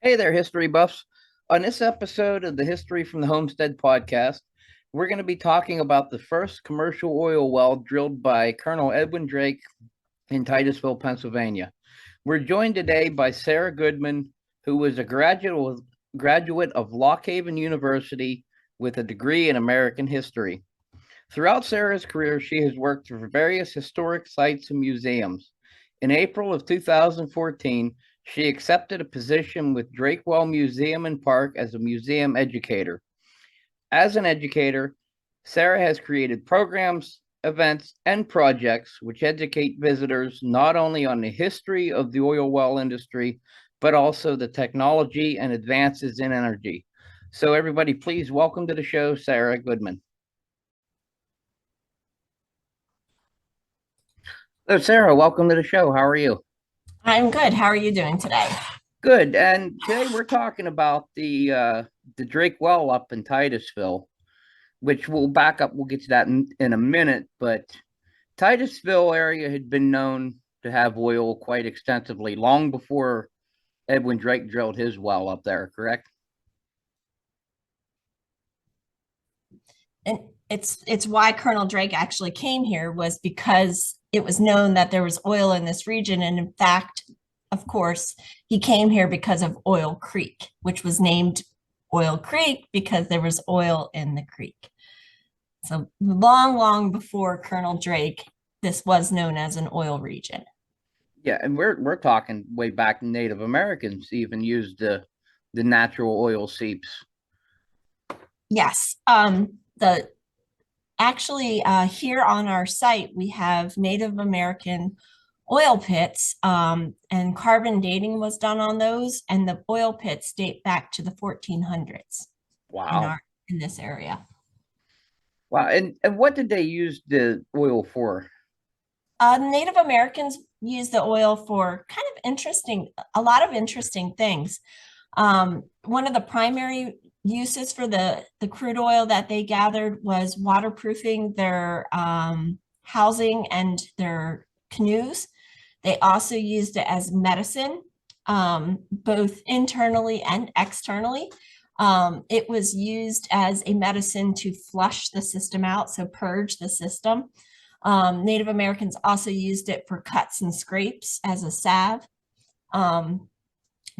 Hey there, history buffs. On this episode of the History from the Homestead podcast, we're going to be talking about the first commercial oil well drilled by Colonel Edwin Drake in Titusville, Pennsylvania. We're joined today by Sarah Goodman, who was a graduate of Lock Haven University with a degree in American history. Throughout Sarah's career, she has worked for various historic sites and museums. In April of 2014, she accepted a position with Drakewell Museum and Park as a museum educator. As an educator, Sarah has created programs, events, and projects which educate visitors not only on the history of the oil well industry, but also the technology and advances in energy. So, everybody, please welcome to the show, Sarah Goodman. So, Sarah, welcome to the show. How are you? I'm good. How are you doing today? Good. And today we're talking about the Drake well up in Titusville, which we'll back up. We'll get to that in a minute. But Titusville area had been known to have oil quite extensively long before Edwin Drake drilled his well up there, correct? And it's why Colonel Drake actually came here was because it was known that there was oil in this region. And in fact, of course, he came here because of Oil Creek, which was named Oil Creek because there was oil in the creek. So long before Colonel Drake, this was known as an oil region. Yeah, and we're talking way back. Native Americans even used the natural oil seeps. Yes. The actually here on our site we have Native American oil pits, and carbon dating was done on those, and the oil pits date back to the 1400s in Wow. our in this area. Wow. And what did they use the oil for? Native Americans use the oil for a lot of interesting things. One of the primary uses for the crude oil that they gathered was waterproofing their housing and their canoes. They also used it as medicine, both internally and externally. It was used as a medicine to flush the system out, so purge the system. Native Americans also used it for cuts and scrapes as a salve. Um,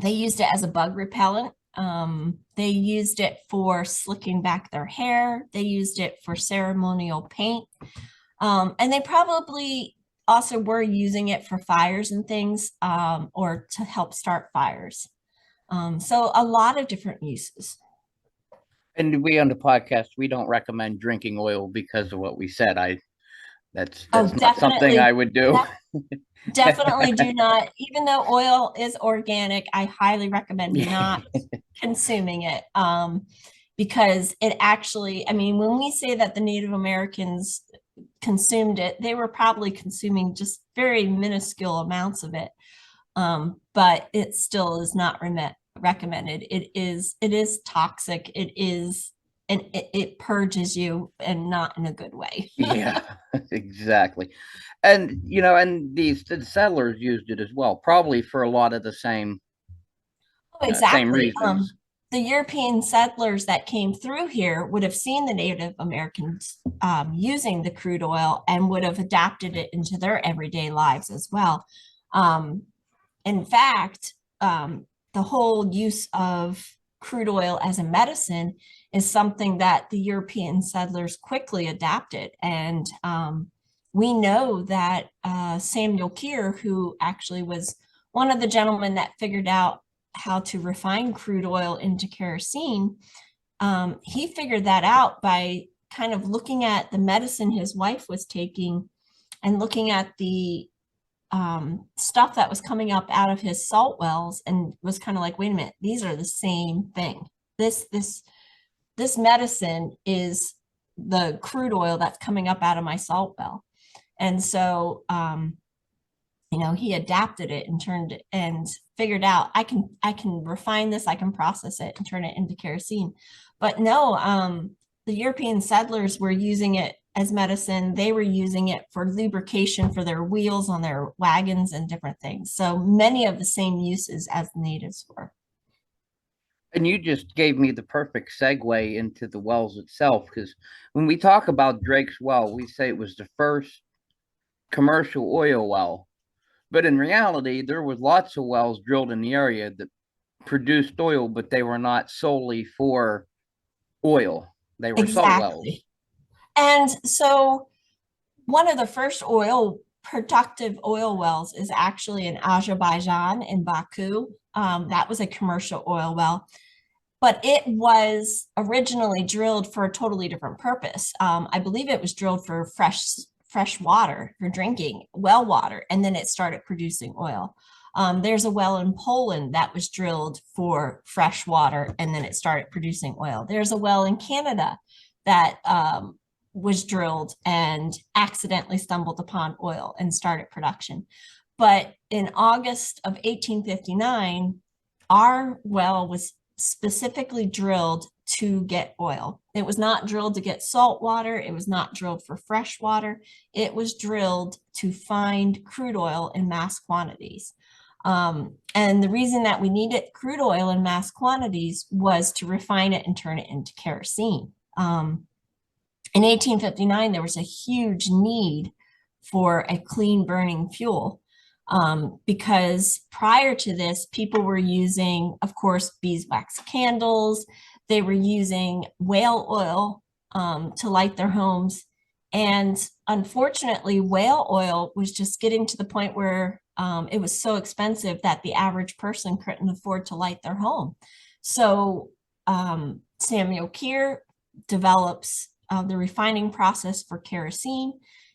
they used it as a bug repellent. They used it for slicking back their hair. They used it for ceremonial paint. And they probably also were using it for fires and things, or to help start fires. So a lot of different uses. And we on the podcast, we don't recommend drinking oil because of what we said. I that's Oh, that's not something I would do. definitely do not, even though oil is organic, I highly recommend not consuming it, because it actually, I mean, when we say that the Native Americans consumed it, they were probably consuming just very minuscule amounts of it. But it still is not recommended. It is toxic. And it purges you, and not in a good way. Yeah, exactly. And and the settlers used it as well, probably for a lot of the Oh, same exactly. reasons. The European settlers that came through here would have seen the Native Americans using the crude oil and would have adapted it into their everyday lives as well. Um, in fact, the whole use of crude oil as a medicine is something that the European settlers quickly adapted. And we know that Samuel Keir, who actually was one of the gentlemen that figured out how to refine crude oil into kerosene, he figured that out by kind of looking at the medicine his wife was taking and looking at the stuff that was coming up out of his salt wells, and was kind of like, wait a minute, these are the same thing. This medicine is the crude oil that's coming up out of my salt well. And so he adapted it and turned it and figured out, I can refine this, I can process it and turn it into kerosene. But no, the European settlers were using it as medicine. They were using it for lubrication for their wheels on their wagons and different things. So many of the same uses as the natives were. And you just gave me the perfect segue into the wells itself, because when we talk about Drake's well, we say it was the first commercial oil well. But in reality, there was lots of wells drilled in the area that produced oil, but they were not solely for oil. They were salt wells. Exactly. And so one of the first productive oil wells is actually in Azerbaijan in Baku. That was a commercial oil well, but it was originally drilled for a totally different purpose. I believe it was drilled for fresh water for drinking, well water, and then it started producing oil. There's a well in Poland that was drilled for fresh water, and then it started producing oil. There's a well in Canada that was drilled and accidentally stumbled upon oil and started production. But in August of 1859, our well was specifically drilled to get oil. It was not drilled to get salt water. It was not drilled for fresh water. It was drilled to find crude oil in mass quantities. And the reason that we needed crude oil in mass quantities was to refine it and turn it into kerosene. In 1859, there was a huge need for a clean burning fuel. Because prior to this, people were using, of course, beeswax candles. They were using whale oil to light their homes. And unfortunately, whale oil was just getting to the point where it was so expensive that the average person couldn't afford to light their home. So Samuel Keir develops the refining process for kerosene.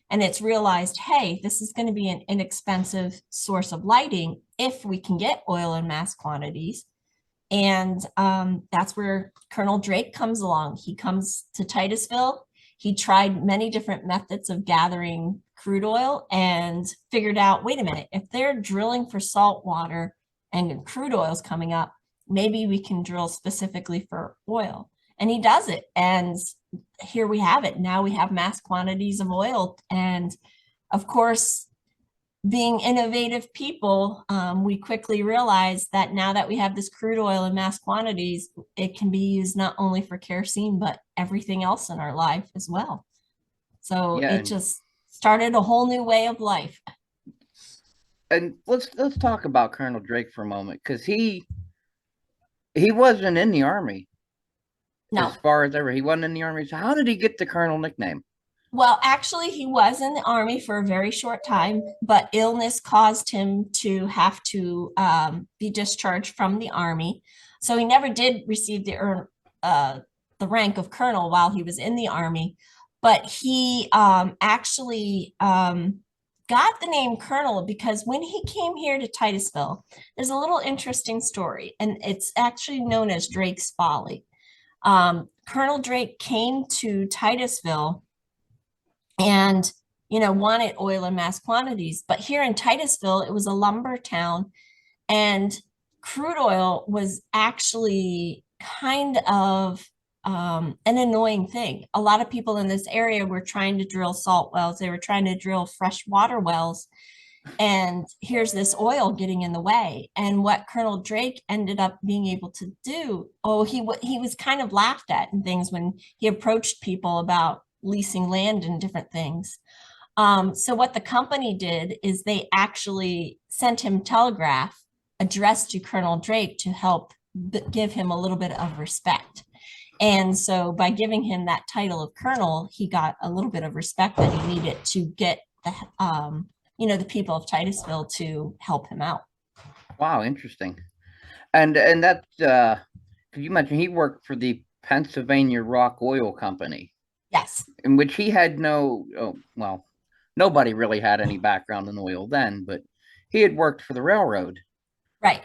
And it's realized, hey, this is going to be an inexpensive source of lighting if we can get oil in mass quantities. And that's where Colonel Drake comes along. He comes to Titusville. He tried many different methods of gathering crude oil and figured out, wait a minute, if they're drilling for salt water and crude oil is coming up, maybe we can drill specifically for oil. And he does it. And here we have it. Now we have mass quantities of oil. And of course, being innovative people, we quickly realized that now that we have this crude oil in mass quantities, it can be used not only for kerosene, but everything else in our life as well. So Yeah, it just started a whole new way of life. and let's talk about Colonel Drake for a moment, because he wasn't in the army No. as far as ever. He wasn't in the army. So how did he get the Colonel nickname? Well, actually, he was in the Army for a very short time, but illness caused him to have to be discharged from the Army. So he never did receive the rank of colonel while he was in the Army, but he actually got the name colonel because when he came here to Titusville, there's a little interesting story, and it's actually known as Drake's Folly. Colonel Drake came to Titusville and wanted oil in mass quantities, but here in Titusville it was a lumber town, and crude oil was actually kind of an annoying thing. A lot of people in this area were trying to drill salt wells, they were trying to drill fresh water wells, and here's this oil getting in the way. And what Colonel Drake ended up being able to do, he was kind of laughed at and things when he approached people about leasing land and different things. So what the company did is they actually sent him telegraph addressed to Colonel Drake to help give him a little bit of respect. And so by giving him that title of colonel, he got a little bit of respect that he needed to get the people of Titusville to help him out. Wow, interesting. And that's you mentioned he worked for the Pennsylvania Rock Oil Company. Yes. In which he had nobody really had any background in oil then, but he had worked for the railroad. Right.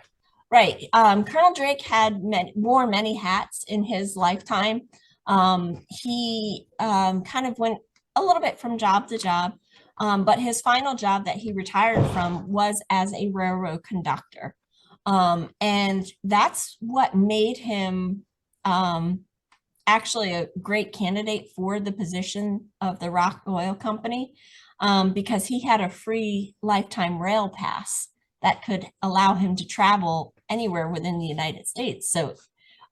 Colonel Drake had wore many hats in his lifetime. He kind of went a little bit from job to job, but his final job that he retired from was as a railroad conductor. And that's what made him actually a great candidate for the position of the Rock Oil Company, because he had a free lifetime rail pass that could allow him to travel anywhere within the United States. So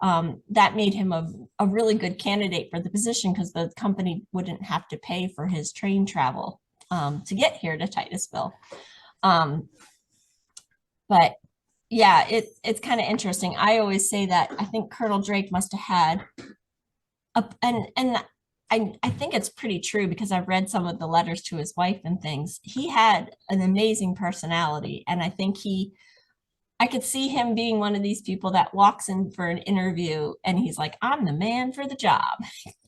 That made him a really good candidate for the position because the company wouldn't have to pay for his train travel to get here to Titusville. But yeah, it's kind of interesting. I always say that I think Colonel Drake must have had and I think it's pretty true because I've read some of the letters to his wife and things. He had an amazing personality, and I think I could see him being one of these people that walks in for an interview and he's like, I'm the man for the job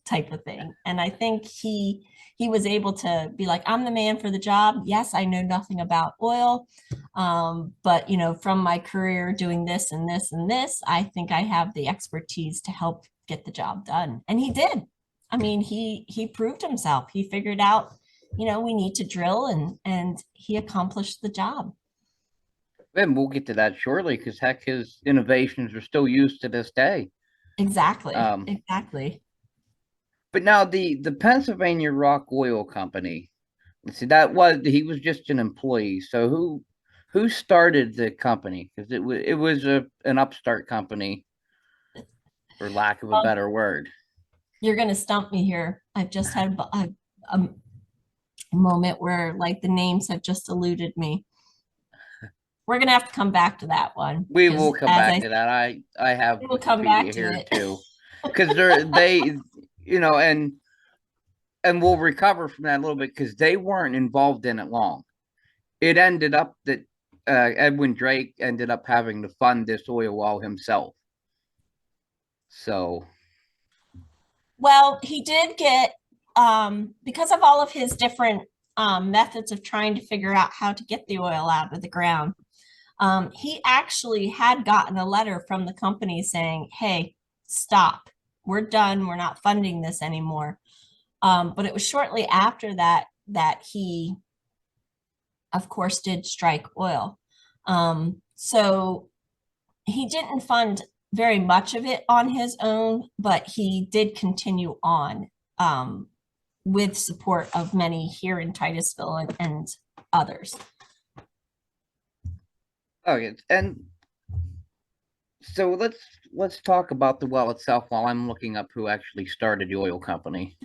type of thing. And I think he was able to be like, I'm the man for the job. Yes, I know nothing about oil. But from my career doing this and this and this, I think I have the expertise to help get the job done. And he did. I mean, he proved himself. He figured out, we need to drill and he accomplished the job. And we'll get to that shortly because heck, his innovations are still used to this day. Exactly. Exactly. But now the Pennsylvania Rock Oil Company, see, he was just an employee. So who started the company? Because it was an upstart company, for lack of a better word. You're going to stump me here. I've just had a moment where like the names have just eluded me. We're going to have to come back to that one. We will come back to that. I have Wikipedia here too. Because they and we'll recover from that a little bit because they weren't involved in it long. It ended up that Edwin Drake ended up having to fund this oil well himself. So, well, he did get because of all of his different methods of trying to figure out how to get the oil out of the ground. He actually had gotten a letter from the company saying, hey, stop, we're done, we're not funding this anymore. But it was shortly after that he, of course, did strike oil. So he didn't fund very much of it on his own, but he did continue on with support of many here in Titusville and others. Okay, and so let's talk about the well itself while I'm looking up who actually started the oil company.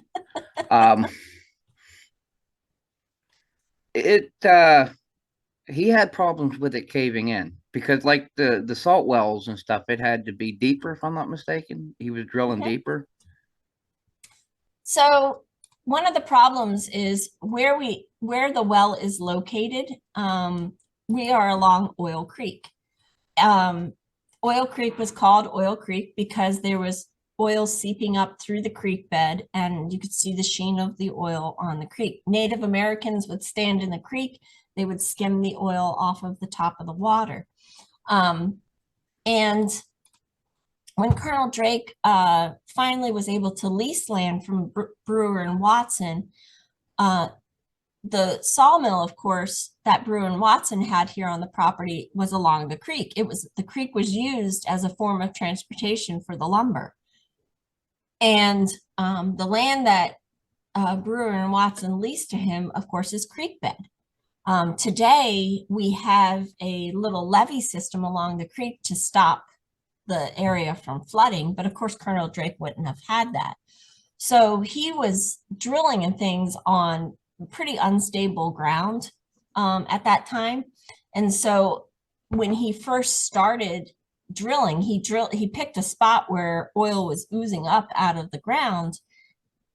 He had problems with it caving in because like the salt wells and stuff, it had to be deeper, if I'm not mistaken. He was drilling deeper. So one of the problems is where the well is located. We are along Oil Creek. Oil Creek was called Oil Creek because there was oil seeping up through the creek bed and you could see the sheen of the oil on the creek. Native Americans would stand in the creek, they would skim the oil off of the top of the water. And when Colonel Drake finally was able to lease land from Brewer and Watson, the sawmill, of course, that Brewer and Watson had here on the property was along the creek. The creek was used as a form of transportation for the lumber. And the land that Brewer and Watson leased to him, of course, is creek bed. Today, we have a little levee system along the creek to stop the area from flooding, but of course, Colonel Drake wouldn't have had that. So he was drilling and things on pretty unstable ground at that time. And so when he first started drilling, he picked a spot where oil was oozing up out of the ground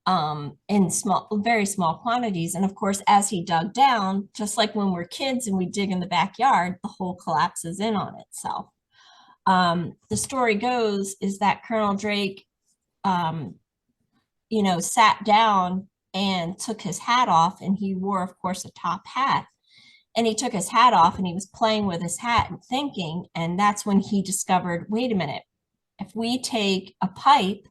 in very small quantities. And of course, as he dug down, just like when we're kids and we dig in the backyard, the hole collapses in on itself. The story goes is that Colonel Drake, sat down and took his hat off, and he wore, of course, a top hat. And he took his hat off and he was playing with his hat and thinking, and that's when he discovered, wait a minute, if we take a pipe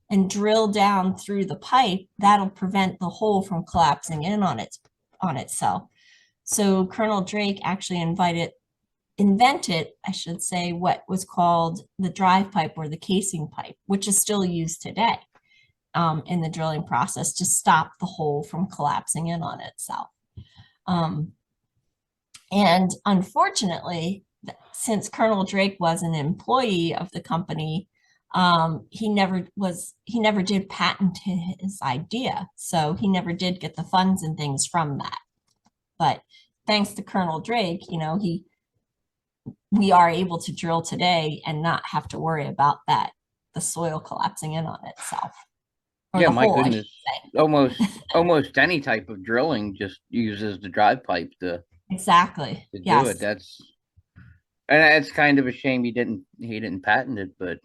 and drill down through the pipe, that'll prevent the hole from collapsing in on itself. So Colonel Drake actually invented, I should say, what was called the drive pipe or the casing pipe, which is still used today in the drilling process to stop the hole from collapsing in on itself. And unfortunately, since Colonel Drake was an employee of the company, He never did patent his idea. So he never did get the funds and things from that. But thanks to Colonel Drake, we are able to drill today and not have to worry about the soil collapsing in on itself, or Yeah, the my hole, I should goodness. say. Almost any type of drilling just uses the drive pipe Exactly. to do it. Yes. That's kind of a shame he didn't patent it, but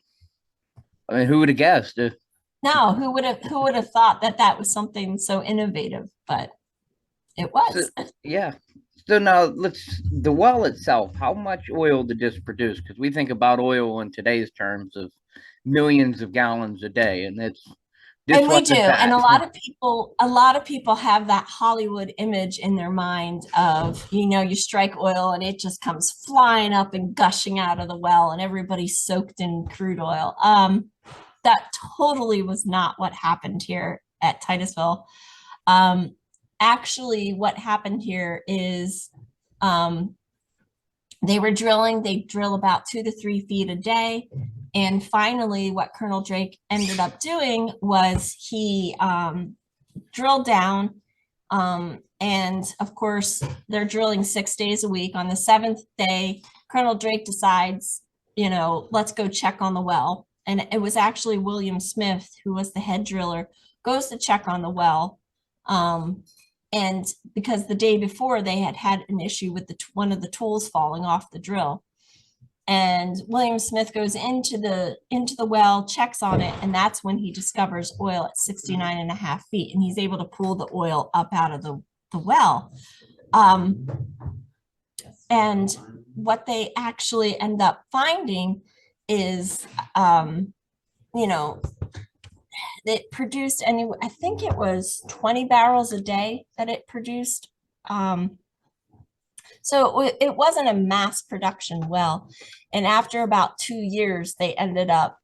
I mean, who would have guessed? No, who would have thought that that was something so innovative, but it So, was. yeah. So now the well itself, how much oil did this produce? Because we think about oil in today's terms of millions of gallons a day, and this And we do. wasn't And that. a lot of people have that Hollywood image in their mind of, you strike oil and it just comes flying up and gushing out of the well and everybody's soaked in crude oil. That totally was not what happened here at Titusville. Um, Actually, what happened here is they drill about 2 to 3 feet a day. And finally, what Colonel Drake ended up doing was he drilled down. And of course, they're drilling 6 days a week. On the seventh day, Colonel Drake decides, let's go check on the well. And it was actually William Smith, who was the head driller, goes to check on the well. And because the day before they had an issue with one of the tools falling off the drill. And William Smith goes into the well, checks on it, and that's when he discovers oil at 69.5 feet, and he's able to pull the oil up out of the well. And what they actually end up finding is, it produced I think it was 20 barrels a day that it produced. So it wasn't a mass production well. And after about 2 years, they ended up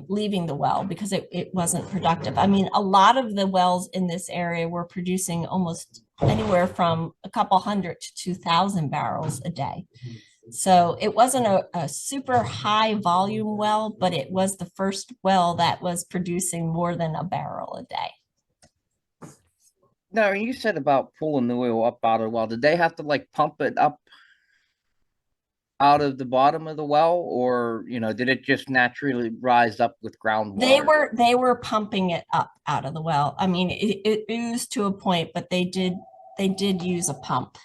leaving the well because it wasn't productive. I mean, a lot of the wells in this area were producing almost anywhere from a couple hundred to 2,000 barrels a day. So it wasn't a super high volume well, but it was the first well that was producing more than a barrel a day. Now, you said about pulling the oil up out of the well. Did they have to like pump it up out of the bottom of the well, or did it just naturally rise up with groundwater? They were pumping it up out of the well. I mean, it oozed to a point, but they did use a pump.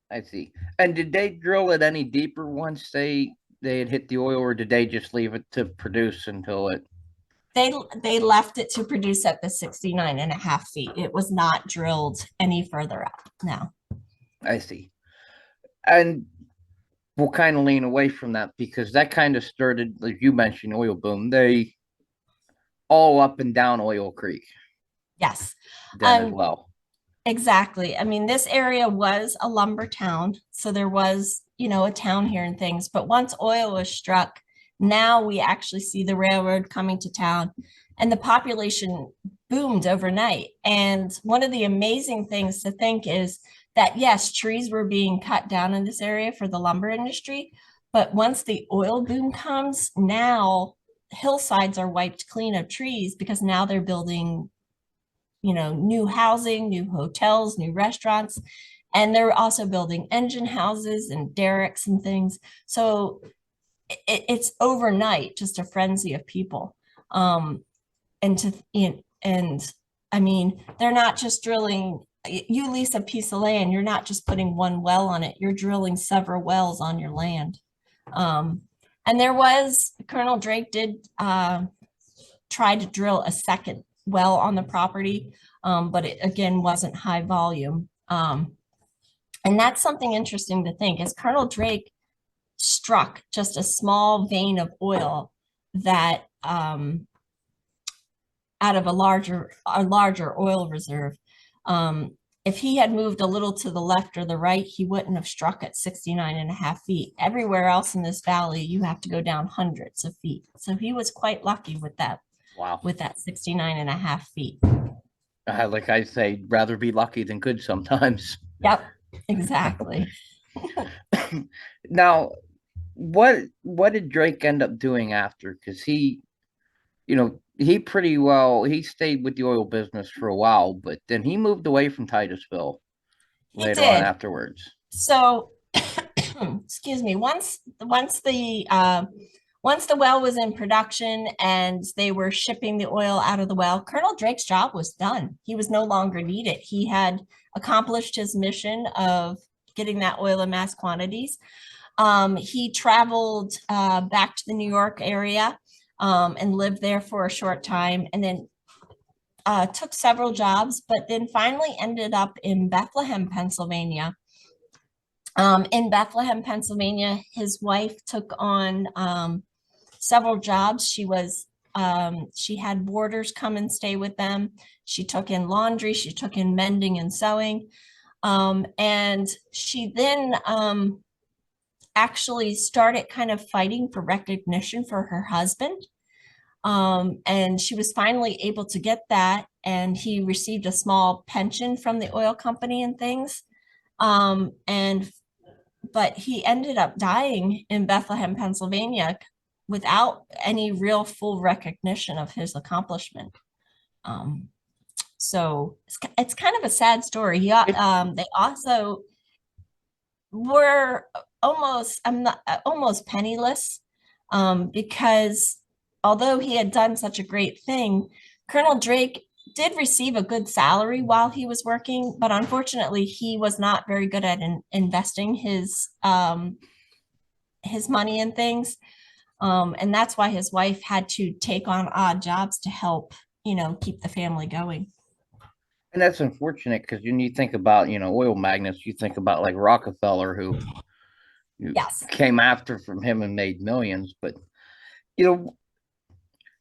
I see. And did they drill it any deeper once they had hit the oil, or did they just leave it to produce until it? They left it to produce at the 69.5 feet. It was not drilled any further up. No. I see. And we'll kind of lean away from that because that kind of started, like you mentioned, oil boom. They all up and down Oil Creek Yes. then as well. Exactly. I mean, this area was a lumber town, so there was, a town here and things. But once oil was struck, now we actually see the railroad coming to town, and the population boomed overnight. And one of the amazing things to think is that, yes, trees were being cut down in this area for the lumber industry, but once the oil boom comes, now hillsides are wiped clean of trees because now they're building new housing, new hotels, new restaurants, and they're also building engine houses and derricks and things. So it's overnight just a frenzy of people. And I mean, they're not just drilling. You lease a piece of land, you're not just putting one well on it, you're drilling several wells on your land. And Colonel Drake did try to drill a second well on the property, but it again wasn't high volume. And that's something interesting to think, is Colonel Drake struck just a small vein of oil that out of a larger oil reserve. If he had moved a little to the left or the right, he wouldn't have struck at 69.5 feet. Everywhere else in this valley, you have to go down hundreds of feet. So he was quite lucky with that. Wow. With that 69.5 feet. Like I say, rather be lucky than good sometimes. Yep, exactly. Now, what did Drake end up doing after? Because he pretty well he stayed with the oil business for a while, but then he moved away from Titusville He later on did. afterwards. So, excuse me, once the well was in production and they were shipping the oil out of the well, Colonel Drake's job was done. He was no longer needed. He had accomplished his mission of getting that oil in mass quantities. He traveled back to the New York area and lived there for a short time, and then took several jobs, but then finally ended up in Bethlehem, Pennsylvania. In Bethlehem, Pennsylvania, his wife took on several jobs. She had boarders come and stay with them. She took in laundry, she took in mending and sewing. And she then actually started kind of fighting for recognition for her husband. And she was finally able to get that, and he received a small pension from the oil company and things. And but he ended up dying in Bethlehem, Pennsylvania, without any real full recognition of his accomplishment. Um, so it's kind of a sad story. It, They also were almost penniless, because although he had done such a great thing, Colonel Drake did receive a good salary while he was working, but unfortunately, he was not very good at investing his money in things. And that's why his wife had to take on odd jobs to help, keep the family going. and that's unfortunate because when you think about oil magnates, you think about like Rockefeller who Yes. came after from him and made millions. But you know,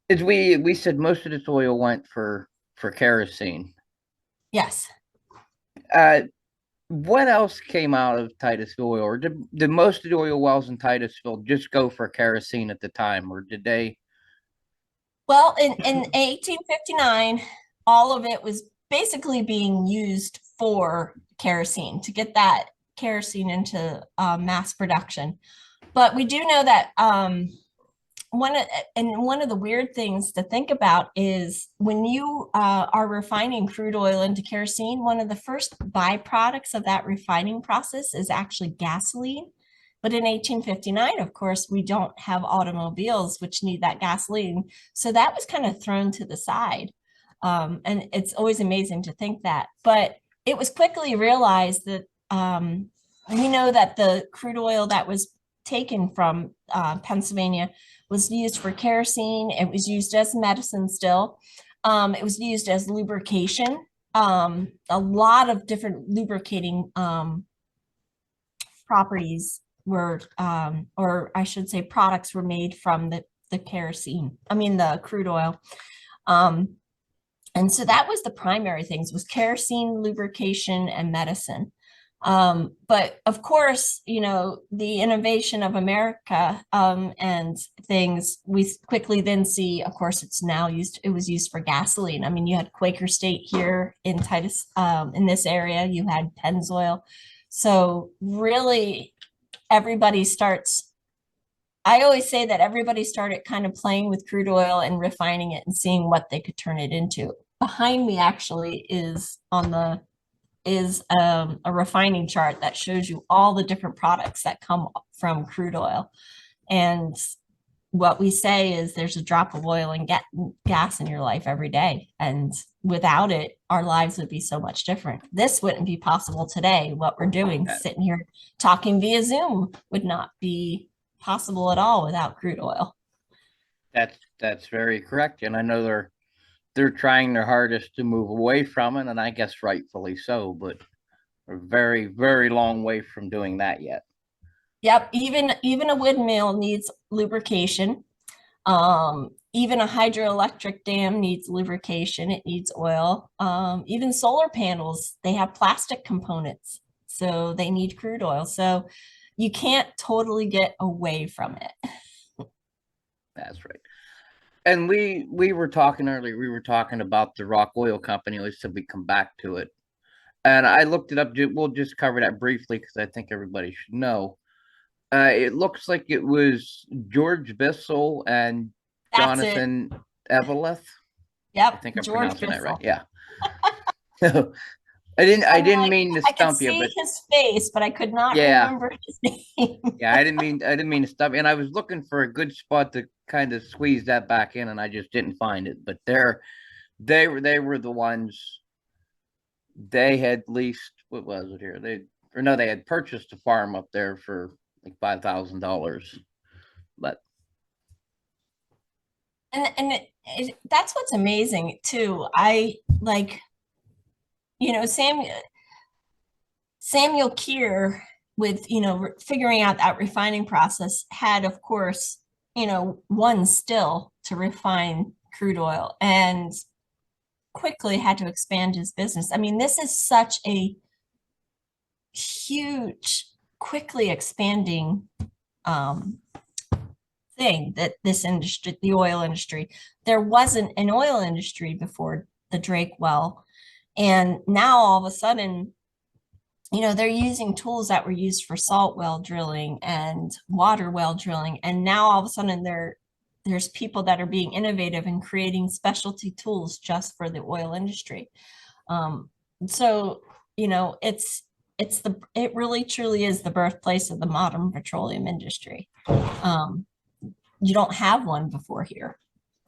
as we said, most of this oil went for kerosene. Yes. Uh, what else came out of Titusville oil, or did most of the oil wells in Titusville just go for kerosene at the time, or did they? Well, in 1859, all of it was basically being used for kerosene to get that kerosene into mass production. But we do know that one of the weird things to think about is when you are refining crude oil into kerosene, one of the first byproducts of that refining process is actually gasoline. But in 1859, of course, we don't have automobiles which need that gasoline. So that was kind of thrown to the side. And it's always amazing to think that. But it was quickly realized that we know that the crude oil that was taken from Pennsylvania was used for kerosene. It was used as medicine still. It was used as lubrication. A lot of different lubricating properties were, or I should say, products were made from the kerosene. I mean, the crude oil. And so that was the primary things was kerosene, lubrication, and medicine. But of course, the innovation of America and things, we quickly then see, of course, it was used for gasoline. I mean, you had Quaker State here in in this area, you had Pennzoil. So really, everybody starts, I always say that everybody started kind of playing with crude oil and refining it and seeing what they could turn it into. Behind me actually is a refining chart that shows you all the different products that come from crude oil. And what we say is there's a drop of oil and gas in your life every day. And without it, our lives would be so much different. This wouldn't be possible today. What we're doing, sitting here talking via Zoom, would not be possible at all without crude oil. That's very correct, and I know they're trying their hardest to move away from it, and I guess rightfully so, but we're very, very long way from doing that yet. Yep, even a windmill needs lubrication. Even a hydroelectric dam needs lubrication. It needs oil. Even solar panels, they have plastic components, so they need crude oil. So you can't totally get away from it. That's right. And we were talking earlier, we were talking about the Rock Oil Company. We said we come back to it. And I looked it up. We'll just cover that briefly because I think everybody should know. It looks like it was George Bissell and That's it. Jonathan Eveleth. I Yep, think I'm George pronouncing that right. Bissell. Yeah. I didn't I I'm didn't like, mean to I could stump you, see but his face, but I could not yeah. remember his name. Yeah, I didn't mean to stump you. And I was looking for a good spot to kind of squeeze that back in and I just didn't find it. But they were the ones they had leased what was it here? They had purchased a farm up there for like $5,000. But That's what's amazing too. I like, Samuel Keir with, figuring out that refining process had, of course, one still to refine crude oil and quickly had to expand his business. I mean, this is such a huge, quickly expanding um, thing that this industry, the oil industry, there wasn't an oil industry before the Drake well. And now all of a sudden, they're using tools that were used for salt well drilling and water well drilling. And now all of a sudden there's people that are being innovative and creating specialty tools just for the oil industry. Um, so, it really truly is the birthplace of the modern petroleum industry. Um, you don't have one before here.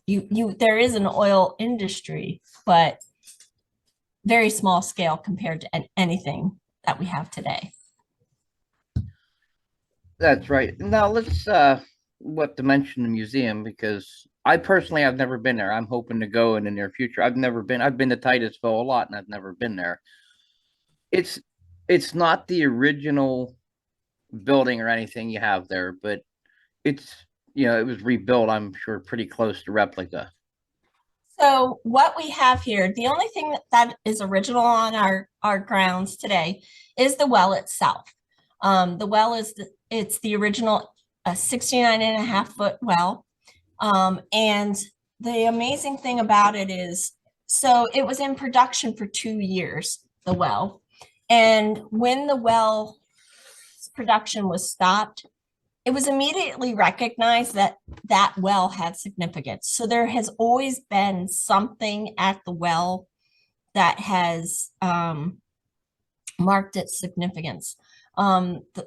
There is an oil industry, but very small scale compared to anything that we have today. that's right. Now let's what to mention the museum because I personally have never been there. I'm hoping to go in the near future. I've never been. I've been to Titusville a lot and I've never been there. It's it's not the original building or anything you have there, but it's it was rebuilt, I'm sure pretty close to replica. So what we have here, the only thing that is original on our grounds today is the well itself. The well it's the original 69 and a half foot well. And the amazing thing about it is, so it was in production for 2 years, the well. And when the well production was stopped, it was immediately recognized that that well had significance. So there has always been something at the well that has marked its significance.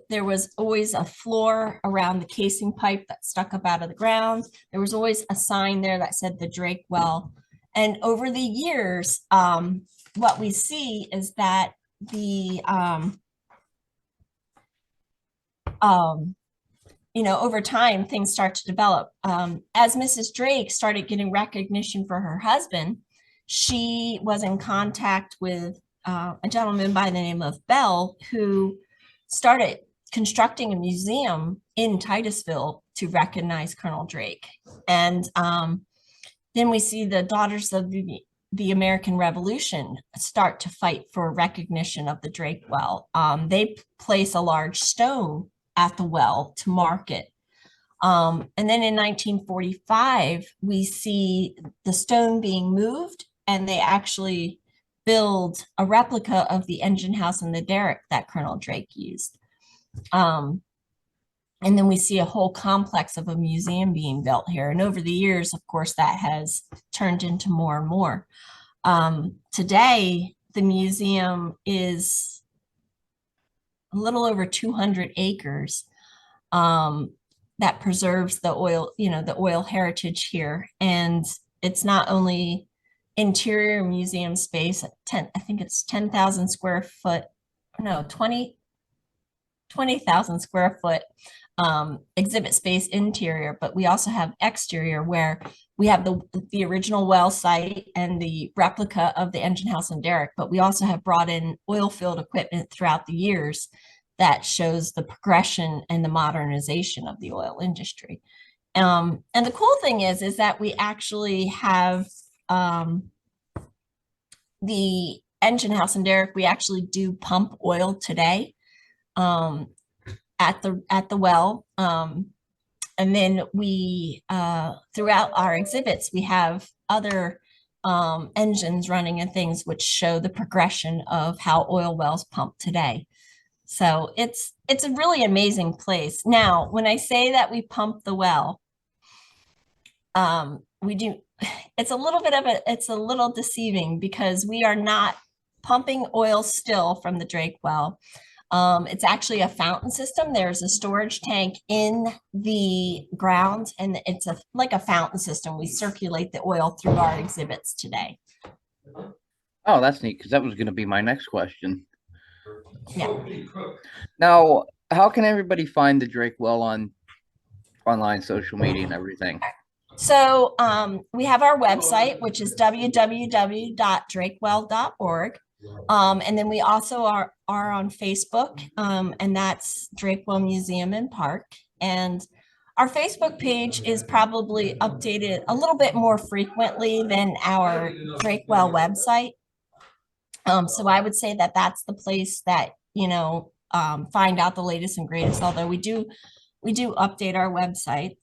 There was always a floor around the casing pipe that stuck up out of the ground. There was always a sign there that said the Drake well. And over the years, what we see is that the over time, things start to develop. As Mrs. Drake started getting recognition for her husband, she was in contact with a gentleman by the name of Bell, who started constructing a museum in Titusville to recognize Colonel Drake. And then we see the Daughters of the American Revolution start to fight for recognition of the Drake well. They place a large stone at the well to mark it. And then in 1945, we see the stone being moved and they actually build a replica of the engine house and the derrick that Colonel Drake used. And then we see a whole complex of a museum being built here. And over the years, of course, that has turned into more and more. Today, the museum is a little over 200 acres that preserves the oil, the oil heritage here. And it's not only interior museum space, I think it's 10,000 square foot, no, 20,000 square foot exhibit space interior, but we also have exterior where we have the original well site and the replica of the engine house and derrick, but we also have brought in oil field equipment throughout the years that shows the progression and the modernization of the oil industry. And the cool thing is that we actually have the engine house and derrick, we actually do pump oil today at the well. And then we, throughout our exhibits, we have other engines running and things which show the progression of how oil wells pump today. So it's a really amazing place. Now, when I say that we pump the well, we do, it's a little deceiving because we are not pumping oil still from the Drake well. It's actually a fountain system. There's a storage tank in the ground, and it's like a fountain system. We circulate the oil through our exhibits today. Oh, that's neat, because that was going to be my next question. Yeah. Now, how can everybody find the Drake well on online social media and everything? So we have our website, which is www.drakewell.org. And then we also are on Facebook, and that's Drakewell Museum and Park. And our Facebook page is probably updated a little bit more frequently than our Drakewell website. So I would say that that's the place that, find out the latest and greatest, although we do update our website.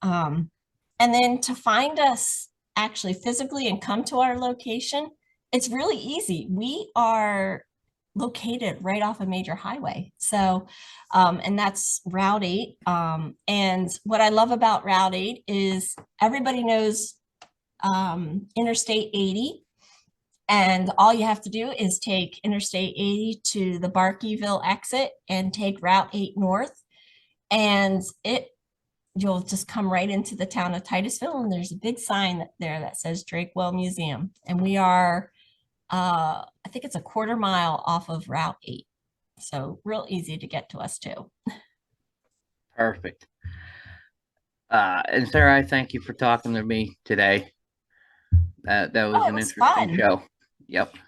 And then to find us actually physically and come to our location, it's really easy. We are located right off a major highway. So, and that's Route 8. And what I love about Route 8 is everybody knows Interstate 80. And all you have to do is take Interstate 80 to the Barkeyville exit and take Route 8 north. And you'll just come right into the town of Titusville, and there's a big sign there that says Drakewell Museum. And we are, I think it's a quarter mile off of Route 8. So real easy to get to us too. Perfect. And Sarah, I thank you for talking to me today. That was Oh, it an was interesting fun. show. Yep.